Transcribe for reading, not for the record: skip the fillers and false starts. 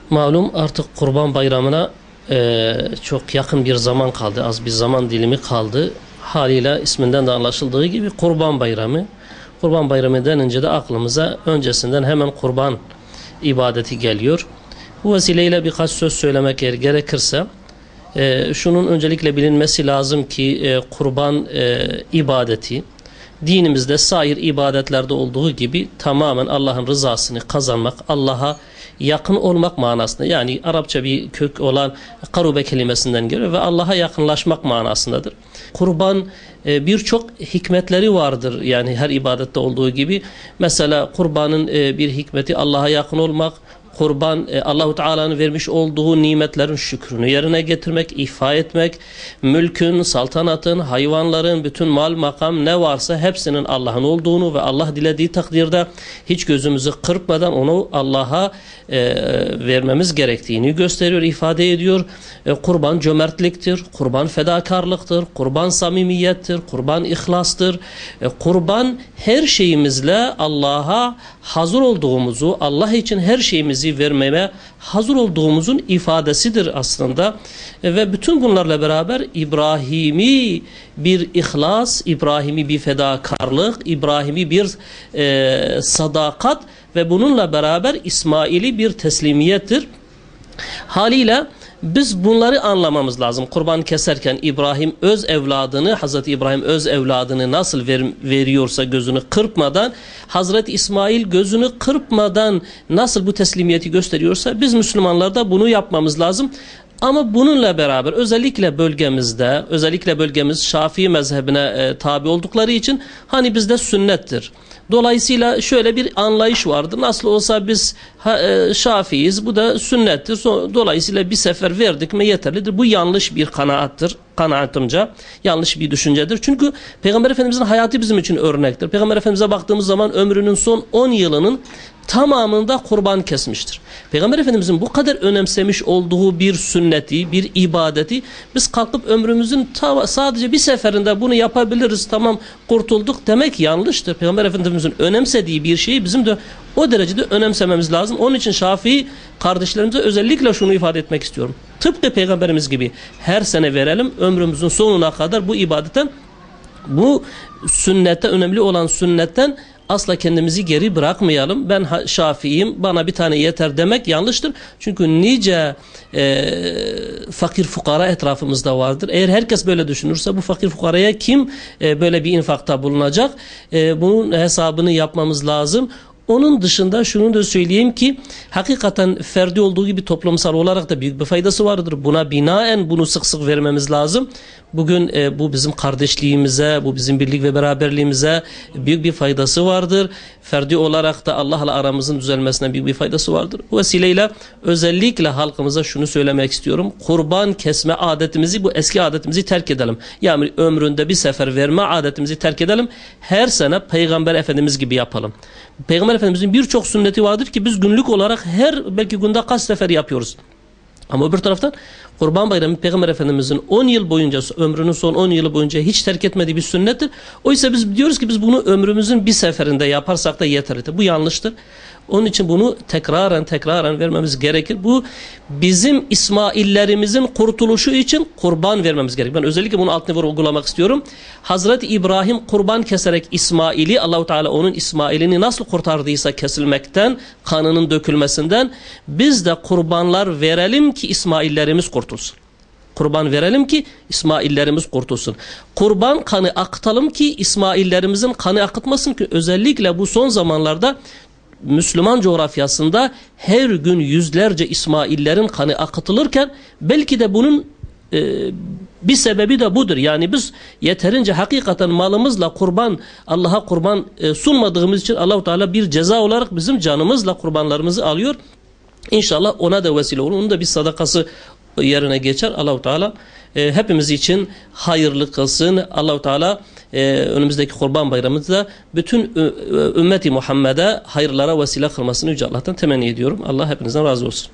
Malum artık Kurban Bayramı'na çok yakın bir zaman kaldı. Az bir zaman dilimi kaldı. Haliyle isminden de anlaşıldığı gibi Kurban Bayramı. Kurban Bayramı denince de aklımıza öncesinden hemen kurban ibadeti geliyor. Bu vesileyle birkaç söz söylemek gerekirse şunun öncelikle bilinmesi lazım ki kurban ibadeti dinimizde sair ibadetlerde olduğu gibi tamamen Allah'ın rızasını kazanmak, Allah'a yakın olmak manasında, yani Arapça bir kök olan karube kelimesinden geliyor ve Allah'a yakınlaşmak manasındadır. Kurban birçok hikmetleri vardır, yani her ibadette olduğu gibi. Mesela kurbanın bir hikmeti Allah'a yakın olmak, kurban Allahu Teala'nın vermiş olduğu nimetlerin şükrünü yerine getirmek, ifa etmek, mülkün, saltanatın, hayvanların, bütün mal, makam ne varsa hepsinin Allah'ın olduğunu ve Allah dilediği takdirde hiç gözümüzü kırpmadan onu Allah'a vermemiz gerektiğini gösteriyor, ifade ediyor. Kurban cömertliktir, kurban fedakarlıktır, kurban samimiyettir, kurban ihlastır. Kurban her şeyimizle Allah'a hazır olduğumuzu, Allah için her şeyimizi vermeye hazır olduğumuzun ifadesidir aslında. Ve bütün bunlarla beraber İbrahimi bir ihlas, İbrahimi bir fedakarlık, İbrahimi bir sadakat ve bununla beraber İsmail'i bir teslimiyettir. Haliyle biz bunları anlamamız lazım. Kurban keserken İbrahim öz evladını, Hazreti İbrahim öz evladını nasıl veriyorsa gözünü kırpmadan, Hazreti İsmail gözünü kırpmadan nasıl bu teslimiyeti gösteriyorsa biz Müslümanlar da bunu yapmamız lazım. Ama bununla beraber özellikle bölgemiz Şafii mezhebine tabi oldukları için hani bizde sünnettir. Dolayısıyla şöyle bir anlayış vardır. Nasıl olsa biz Şafiiyiz, bu da sünnettir. Dolayısıyla bir sefer verdik mi yeterlidir. Bu yanlış bir kanaattır. Kanaatimce yanlış bir düşüncedir. Çünkü Peygamber Efendimizin hayatı bizim için örnektir. Peygamber Efendimiz'e baktığımız zaman ömrünün son 10 yılının tamamında kurban kesmiştir. Peygamber Efendimizin bu kadar önemsemiş olduğu bir sünneti, bir ibadeti biz kalkıp ömrümüzün sadece bir seferinde bunu yapabiliriz, tamam kurtulduk demek yanlıştır. Peygamber Efendimizin önemsediği bir şeyi bizim de o derecede önemsememiz lazım. Onun için Şafii kardeşlerimize özellikle şunu ifade etmek istiyorum. Tıpkı Peygamberimiz gibi her sene verelim, ömrümüzün sonuna kadar bu ibadetten, bu sünnette, önemli olan sünnetten asla kendimizi geri bırakmayalım. Ben Şafiiyim, bana bir tane yeter demek yanlıştır. Çünkü nice fakir fukara etrafımızda vardır. Eğer herkes böyle düşünürse bu fakir fukaraya kim böyle bir infakta bulunacak? Bunun hesabını yapmamız lazım. Onun dışında şunu da söyleyeyim ki hakikaten ferdi olduğu gibi toplumsal olarak da büyük bir faydası vardır. Buna binaen bunu sık sık vermemiz lazım. Bugün bu bizim kardeşliğimize, bu bizim birlik ve beraberliğimize büyük bir faydası vardır. Ferdi olarak da Allah'la aramızın düzelmesine büyük bir faydası vardır. Bu vesileyle özellikle halkımıza şunu söylemek istiyorum. Kurban kesme adetimizi, bu eski adetimizi terk edelim. Yani ömründe bir sefer verme adetimizi terk edelim. Her sene Peygamber Efendimiz gibi yapalım. Peygamber Efendimizin birçok sünneti vardır ki biz günlük olarak belki günde kaç sefer yapıyoruz. Ama öbür taraftan Kurban Bayramı Peygamber Efendimizin 10 yıl boyunca, ömrünün son 10 yılı boyunca hiç terk etmediği bir sünnettir. Oysa biz diyoruz ki biz bunu ömrümüzün bir seferinde yaparsak da yeterlidir. Bu yanlıştır. Onun için bunu tekraren vermemiz gerekir. Bu bizim İsmaillerimizin kurtuluşu için kurban vermemiz gerekir. Ben özellikle bunu altına vurgulamak istiyorum. Hazreti İbrahim kurban keserek İsmail'i, Allahu Teala onun İsmail'ini nasıl kurtardıysa kesilmekten, kanının dökülmesinden, biz de kurbanlar verelim ki İsmaillerimiz kurtulsun. Kurban verelim ki İsmaillerimiz kurtulsun. Kurban kanı akıtalım ki İsmaillerimizin kanı akıtmasın ki özellikle bu son zamanlarda Müslüman coğrafyasında her gün yüzlerce İsmaillerin kanı akıtılırken belki de bunun bir sebebi de budur. Yani biz yeterince hakikaten malımızla kurban, Allah'a kurban sunmadığımız için Allah-u Teala bir ceza olarak bizim canımızla kurbanlarımızı alıyor. İnşallah ona da vesile olur. Onun da bir sadakası yerine geçer. Allah-u Teala hepimiz için hayırlı kılsın. Allah-u Teala önümüzdeki Kurban Bayramı'nda bütün ümmeti Muhammed'e hayırlara vesile kılmasını Yüce Allah'tan temenni ediyorum. Allah hepinizden razı olsun.